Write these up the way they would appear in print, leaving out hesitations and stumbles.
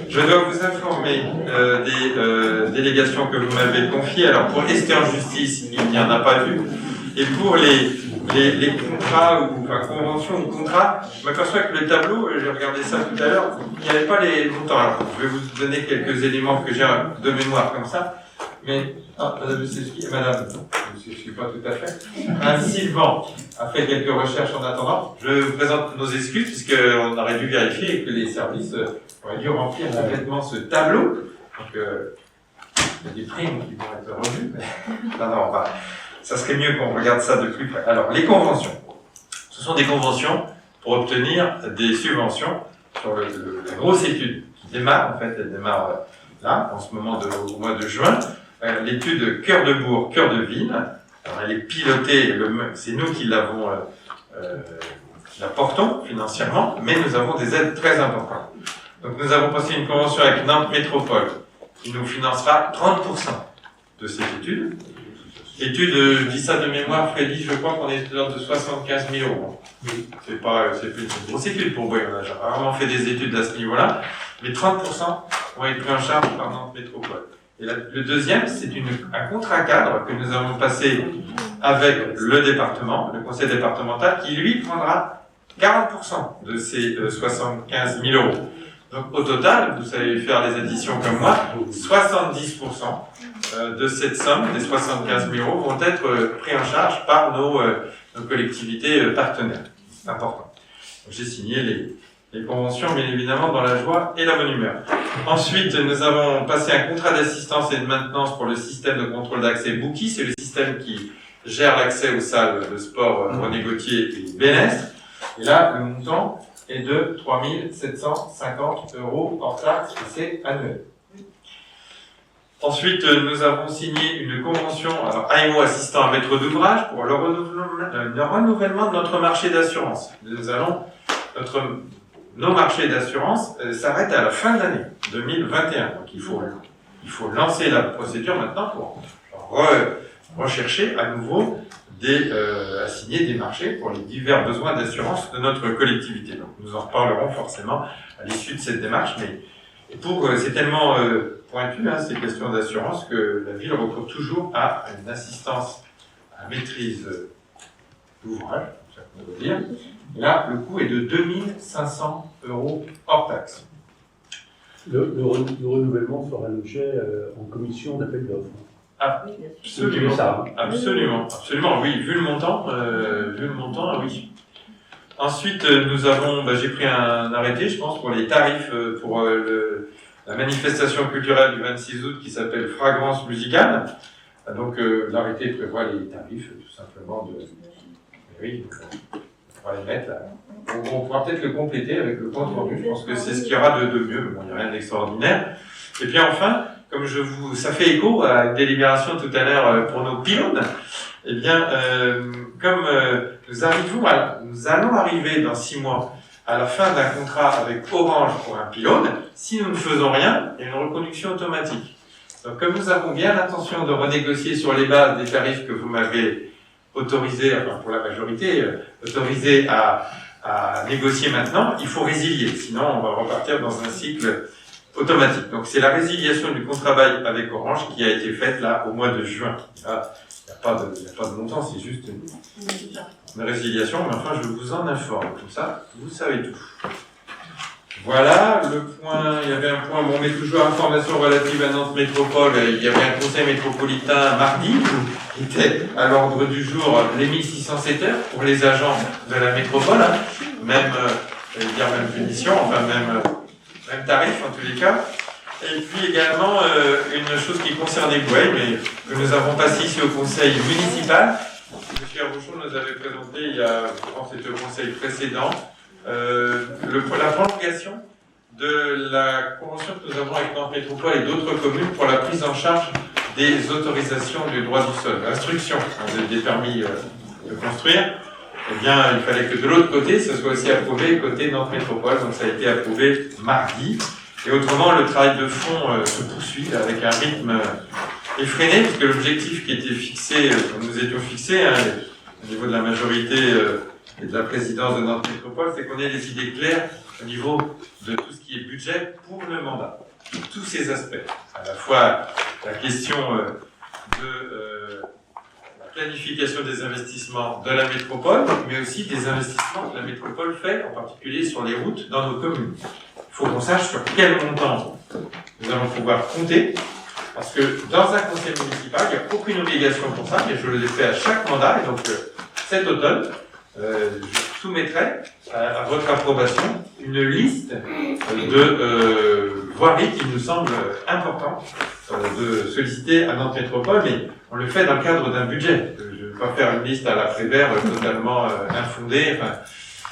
Je dois vous informer des délégations que vous m'avez confiées. Alors pour Esther Justice, il n'y en a pas eu. Et pour les contrats, ou enfin conventions ou contrats, je m'aperçois que le tableau, j'ai regardé ça tout à l'heure, il n'y avait pas les montants. Alors je vais vous donner quelques éléments que j'ai de mémoire comme ça. Mais, madame Lucescu, madame, je ne suis pas tout à fait. Madame Sylvain a fait quelques recherches en attendant. Je vous présente nos excuses, puisqu'on aurait dû vérifier et que les services auraient dû remplir complètement ce tableau. Donc, il y a des primes qui vont être revues. Mais... non, ça serait mieux qu'on regarde ça de plus près. Alors, les conventions. Ce sont des conventions pour obtenir des subventions sur la grosse étude qui démarre, en fait, elle démarre là, en ce moment au mois de juin. L'étude Cœur de Bourg, Cœur de Vigne. Alors, elle est pilotée, c'est nous qui la portons financièrement, mais nous avons des aides très importantes. Donc nous avons passé une convention avec Nantes Métropole qui nous financera 30% de cette étude. Étude, je dis ça de mémoire, Freddy, je crois qu'on est de l'ordre de 75 000 €. Oui. C'est plus une grosse étude pour vous, on a rarement fait des études à ce niveau-là, mais 30% vont être pris en charge par Nantes Métropole. Et le deuxième, c'est un contrat cadre que nous avons passé avec le département, le conseil départemental, qui lui prendra 40% de ces 75 000 €. Donc au total, vous savez faire les additions comme moi, 70% de cette somme, des 75 000 € vont être pris en charge par nos collectivités partenaires. C'est important. J'ai signé les conventions, bien évidemment, dans la joie et la bonne humeur. Ensuite, nous avons passé un contrat d'assistance et de maintenance pour le système de contrôle d'accès Bookie. C'est le système qui gère l'accès aux salles de sport René Gauthier et Bénestre. Et là, le montant est de 3 750 € hors taxe, et c'est annuel. Ensuite, nous avons signé une convention, alors AMO assistant à maître d'ouvrage, pour le renouvellement de notre marché d'assurance. Nos marchés d'assurance s'arrêtent à la fin de l'année 2021. Donc il faut lancer la procédure maintenant pour rechercher à nouveau à signer des marchés pour les divers besoins d'assurance de notre collectivité. Donc nous en reparlerons forcément à l'issue de cette démarche, mais c'est tellement pointu, ces questions d'assurance, que la ville recourt toujours à une assistance à maîtrise d'ouvrage, c'est ça qu'on veut dire. Et là, le coût est de 2 500 € hors taxe. Le renouvellement fera l'objet en commission d'appel d'offres. Absolument, oui, vu le montant, oui. Ensuite, j'ai pris un arrêté, je pense, pour les tarifs pour la manifestation culturelle du 26 août qui s'appelle Fragrance musicale. Donc, l'arrêté prévoit les tarifs, tout simplement, oui, on va les mettre là. On pourra peut-être le compléter avec le compte rendu. Je pense que c'est ce qu'il y aura de mieux, mais bon, il n'y a rien d'extraordinaire. Et puis enfin, comme ça fait écho à une délibération tout à l'heure pour nos pylônes, eh bien, nous allons arriver dans 6 mois à la fin d'un contrat avec Orange pour un pylône. Si nous ne faisons rien, il y a une reconduction automatique. Donc, comme nous avons bien l'intention de renégocier sur les bases des tarifs que vous m'avez autorisé, enfin pour la majorité, autorisé à négocier maintenant, il faut résilier. Sinon, on va repartir dans un cycle automatique. Donc, c'est la résiliation du contrat bail avec Orange qui a été faite là au mois de juin. Là, il n'y a pas de montant, c'est juste une résiliation, mais enfin, je vous en informe. Comme ça, vous savez tout. Voilà, il y avait un point, on met toujours information relative à Nantes Métropole. Il y avait un conseil métropolitain mardi qui était à l'ordre du jour les 1607 heures pour les agents de la métropole, même punition, enfin même tarif en tous les cas. Et puis également une chose qui concernait Bouay, mais que nous avons passé ici au conseil municipal. M. Herbouchon nous avait présenté c'était au conseil précédent, la prolongation de la convention que nous avons avec Nantes Métropole et d'autres communes pour la prise en charge des autorisations du droit du sol, l'instruction des permis de construire. Eh bien, il fallait que de l'autre côté, ce soit aussi approuvé côté Nantes Métropole, donc ça a été approuvé mardi. Et autrement, le travail de fond se poursuit avec un rythme effréné, puisque l'objectif qui était fixé, nous étions fixés, au niveau de la majorité et de la présidence de Nantes Métropole, c'est qu'on ait des idées claires au niveau de tout ce qui est budget pour le mandat. Tous ces aspects, à la fois la question de la planification des investissements de la métropole, mais aussi des investissements que la métropole fait, en particulier sur les routes dans nos communes. Il faut qu'on sache sur quel montant nous allons pouvoir compter, parce que dans un conseil municipal, il n'y a aucune obligation pour ça, mais je le fais à chaque mandat, et donc cet automne, je soumettrai à votre approbation une liste de voiries qui nous semble important de solliciter à notre métropole, mais on le fait dans le cadre d'un budget. Je ne vais pas faire une liste à la Prévert totalement infondée. Enfin,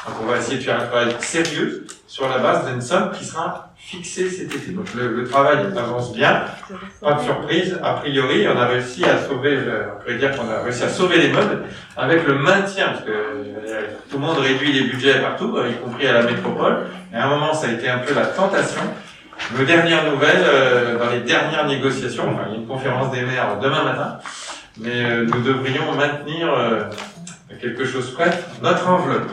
donc on va essayer de faire un travail sérieux sur la base d'une somme qui sera fixée cet été. Donc le travail avance bien, pas de surprise. A priori, on a réussi à sauver, on pourrait dire qu'on a réussi à sauver les meubles avec le maintien, parce que tout le monde réduit les budgets partout, y compris à la métropole. Et à un moment, ça a été un peu la tentation. Nos dernières nouvelles, dans les dernières négociations, enfin, il y a une conférence des maires demain matin, mais nous devrions maintenir quelque chose près, notre enveloppe.